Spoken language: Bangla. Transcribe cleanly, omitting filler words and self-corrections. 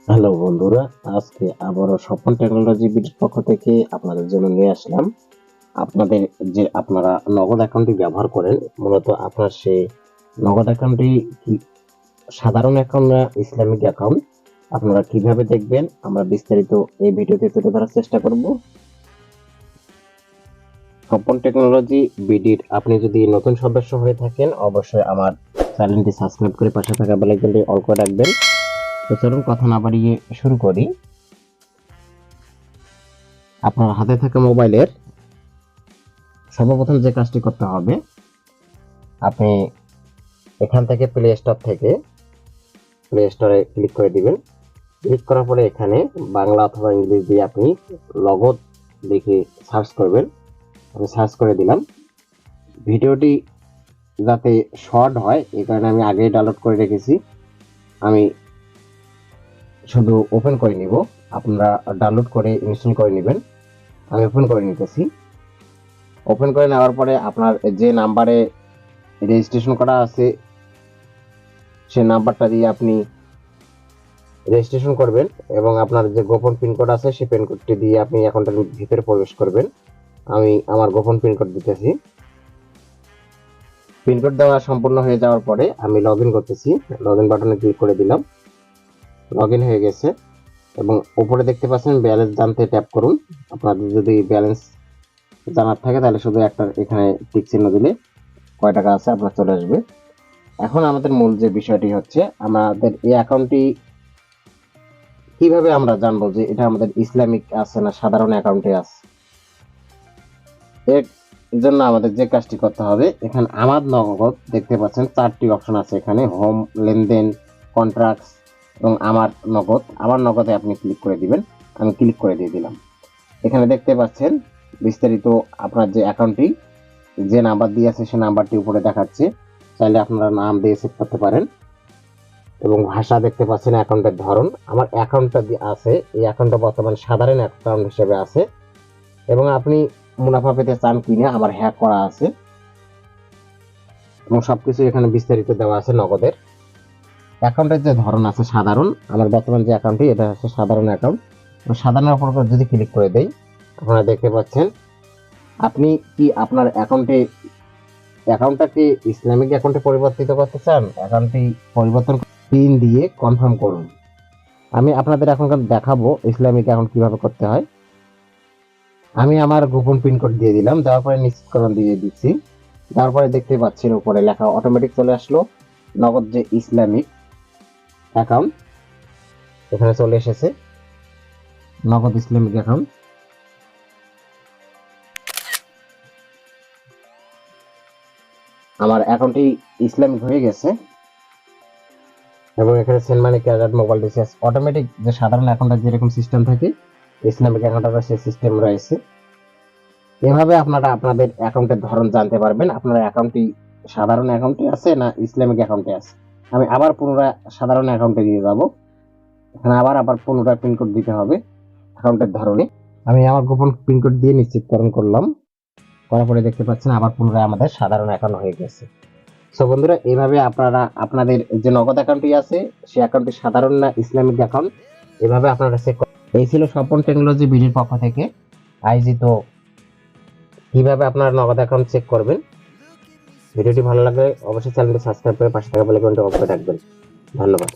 হ্যালো বন্ধুরা, আজকে আবারও স্বপন টেকনোলজি বিডির পক্ষ থেকে আপনাদের জন্য নিয়ে আসলাম। আপনাদের যে আপনারা নগদ অ্যাকাউন্টটি ব্যবহার করেন, মূলত আপনার সেই নগদ অ্যাকাউন্টটি কি সাধারণ অ্যাকাউন্ট না ইসলামিক অ্যাকাউন্ট, আপনারা কিভাবে দেখবেন আমরা বিস্তারিত এই ভিডিওতে তুলে ধরার চেষ্টা করব। স্বপন টেকনোলজি বিডির আপনি যদি নতুন সদস্য হয়ে থাকেন, অবশ্যই আমার চ্যানেলটি সাবস্ক্রাইব করে পাশে থাকা বেল আইকনটি অল করে রাখবেন। তো চলুন কথা না বাড়িয়ে শুরু করি। আপনার হাতে থাকা মোবাইলের সর্বপ্রথম যে কাজটি করতে হবে, আপনি এখান থেকে প্লে স্টোরে ক্লিক করে দিবেন। ক্লিক করার পরে এখানে বাংলা অথবা ইংলিশ দিয়ে আপনি নগদ লিখে সার্চ করবেন। আমি সার্চ করে দিলাম। ভিডিওটি যাতে শর্ট হয় এই কারণে আমি আগেই ডাউনলোড করে রেখেছি। আমি শুধু ওপেন করে নিব, আপনারা ডাউনলোড করে ইনস্টল করে নেবেন। আমি ওপেন করে নিতেছি। ওপেন করে নেওয়ার পরে আপনার যে নাম্বারে রেজিস্ট্রেশন করা আছে সেই নাম্বারটা দিয়ে আপনি রেজিস্ট্রেশন করবেন এবং আপনার যে গোপন পিনকোড আছে সেই পিনকোডটি দিয়ে আপনি অ্যাকাউন্টের ভিতরে প্রবেশ করবেন। আমি আমার গোপন পিনকোড দিতেছি। পিনকোড দেওয়া সম্পূর্ণ হয়ে যাওয়ার পরে আমি লগইন করতেছি। লগইন বাটনে ক্লিক করে দিলাম। লগইন হয়ে গেছে এবং উপরে দেখতে পাচ্ছেন ব্যালেন্স জানতে ট্যাপ করুন। আপনাদের যদি ব্যালেন্স জানার থাকে তাহলে শুধু একটা এখানে টিক চিহ্ন দিলে কয় টাকা আছে আপনার চলে আসবে। এখন আমাদের মূল যে বিষয়টি হচ্ছে, আমাদের এই অ্যাকাউন্টটি কিভাবে আমরা জানবো যে এটা আমাদের ইসলামিক আছে না সাধারণ অ্যাকাউন্টে আছে। এর জন্য আমাদের যে কাজটি করতে হবে, এখানে আমার নগদ দেখতে পাচ্ছেন 4টি অপশন আছে। এখানে হোম, লেনদেন, কন্ট্রাক্টস এবং আমার নগদে আপনি ক্লিক করে দিবেন। আমি ক্লিক করে দিয়ে দিলাম। এখানে দেখতে পাচ্ছেন বিস্তারিত আপনার যে অ্যাকাউন্টটি যে নাম্বার দিয়ে আছে সেই নাম্বারটি উপরে দেখাচ্ছে। চাইলে আপনারা নাম দিয়ে সেভ করতে পারেন এবং ভাষা দেখতে পাচ্ছেন অ্যাকাউন্টের ধরন। আমার অ্যাকাউন্টটা আছে, এই অ্যাকাউন্টটা বর্তমানে সাধারণ অ্যাকাউন্ট হিসেবে আছে এবং আপনি মুনাফা পেতে চান কিনা আমার হ্যাক করা আছে এবং সবকিছু এখানে বিস্তারিত দেওয়া আছে। নগদের অ্যাকাউন্টের যে ধরন আছে সাধারণ, আমার বর্তমান যে অ্যাকাউন্টটি এটা হচ্ছে সাধারণ অ্যাকাউন্ট। সাধারণের উপর যদি ক্লিক করে দেই, আপনারা দেখতে পাচ্ছেন আপনি কি আপনার অ্যাকাউন্টটাকে ইসলামিক অ্যাকাউন্টে পরিবর্তিত করতে চান। অ্যাকাউন্টটি পরিবর্তন পিন দিয়ে কনফার্ম করুন। আমি আপনাদের এখন দেখাবো ইসলামিক অ্যাকাউন্ট কিভাবে করতে হয়। আমি আমার গোপন পিন কোড দিয়ে দিলাম, দেওয়ার পরে নিশ্চিতকরণ দিয়ে দিচ্ছি। তারপরে দেখতে পাচ্ছেন উপরে লেখা অটোমেটিক চলে আসলো নগদ যে ইসলামিক অ্যাকাউন্ট, এখানে চলে এসেছে নগদ ইসলামিক অ্যাকাউন্ট। আমার অ্যাকাউন্টটি ইসলামিক হয়ে গেছে এবং এখানে send money, cash, mobile recharge automatic যে সাধারণ অ্যাকাউন্টের যেরকম সিস্টেম থাকে ইসলামিক অ্যাকাউন্টের সেই সিস্টেম রয়েছে। এভাবে আপনারা আপনাদের অ্যাকাউন্টের ধরন জানতে পারবেন আপনার অ্যাকাউন্টটি সাধারণ অ্যাকাউন্টে আছে না ইসলামিক অ্যাকাউন্টে আছে। আমি আবার পুনরায় সাধারণ অ্যাকাউন্টে দিয়ে যাব। এখানে আবার পুনরায় পিনকোড দিতে হবে অ্যাকাউন্টের ধরনে। আমি আমার গোপন পিনকোড দিয়ে নিশ্চিতকরণ করলাম। করার পরে দেখতে পাচ্ছেন আবার পুনরায় আমাদের সাধারণ অ্যাকাউন্ট হয়ে গেছে। সো বন্ধুরা, এইভাবে আপনারা আপনাদের যে নগদ অ্যাকাউন্টটি আছে সেই অ্যাকাউন্টটি সাধারণ না ইসলামিক অ্যাকাউন্ট এভাবে আপনারা চেক করুন। এই ছিল স্বপন টেকনোলজি বিডির পক্ষ থেকে আয়োজিত কিভাবে আপনার নগদ অ্যাকাউন্ট চেক করবেন। ভিডিওটি ভালো লাগলে অবশ্যই চ্যানেলটি সাবস্ক্রাইব করে পাশে থাকা বেল আইকনটি অন করে রাখবেন। ধন্যবাদ।